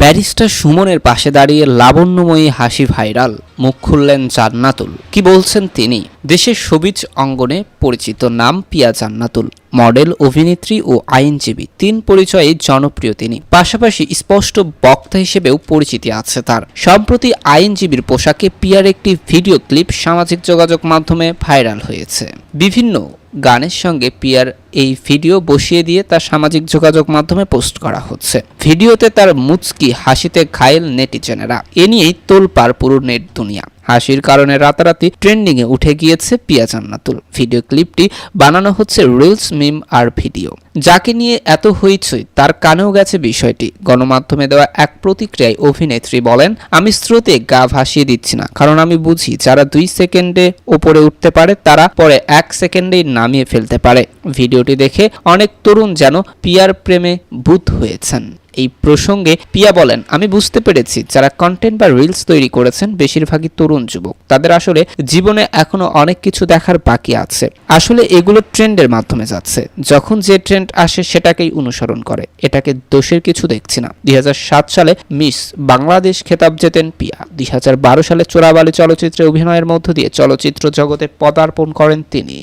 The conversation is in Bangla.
ব্যারিস্টার সুমনের পাশে দাঁড়িয়ে লাবণ্যময়ী হাসি ভাইরাল, মুখ খুললেন জান্নাতুল। কি বলছেন তিনি? দেশের শোবিজ অঙ্গনে পরিচিত নাম পিয়া জান্নাতুল। মডেল, অভিনেত্রী ও আইনজীবী, তিন পরিচয়ে জনপ্রিয় তিনি। পাশাপাশি স্পষ্ট বক্তা হিসেবেও পরিচিতি আছে তার। সম্প্রতি আইনজীবীর পোশাকে পিয়ার একটি ভিডিও ক্লিপ সামাজিক যোগাযোগ মাধ্যমে ভাইরাল হয়েছে। বিভিন্ন গানের সঙ্গে পিয়ার এই ভিডিও বসিয়ে দিয়ে তার সামাজিক যোগাযোগ মাধ্যমে পোস্ট করা হচ্ছে। ভিডিওতে তার মুচকি হাসিতে ঘায়েল নেটিজেনেরা। এ নিয়েই তোলপাড় পুরো নেট দুনিয়া। হাসির কারণে রাতারাতি ট্রেন্ডিং এ উঠে গিয়েছে পিয়া জান্নাতুল। ভিডিও ক্লিপটি বানানো হচ্ছে রিলস, মিম আর ভিডিও। যাকে নিয়ে এত হইচই, তার কানেও গেছে বিষয়টি। গণমাধ্যমে দেওয়া এক প্রতিক্রিয়ায় অভিনেত্রী বলেন, আমি স্রোতে গা ভাসিয়ে দিচ্ছি না, কারণ আমি বুঝি যারা 2 সেকেন্ডে ওপরে উঠতে পারে তারা পরে 1 সেকেন্ডেই নামিয়ে ফেলতে পারে। ভিডিওটি দেখে অনেক তরুণ যেন পিয়ার প্রেমে বুঁদ হয়েছেন। এই প্রসঙ্গে পিয়া বলেন, আমি বুঝতে পেরেছি যারা কন্টেন্ট বা রিলস তৈরি করেছেন বেশিরভাগই তরুণ যুবক। তাদের আসলে জীবনে এখনো অনেক কিছু দেখার বাকি আছে। আসলে এগুলো ট্রেন্ডের মাধ্যমে যাচ্ছে। যখন যে ট্রেন্ড আসে সেটাকেই অনুসরণ করে। এটাকে দোষের কিছু দেখছি না। 2007 সালে মিস বাংলাদেশ খেতাব জেতেন পিয়া। 2012 সালে চোরাবালি চলচ্চিত্রে অভিনয়ের মধ্য দিয়ে চলচ্চিত্র জগতে পদার্পণ করেন তিনি।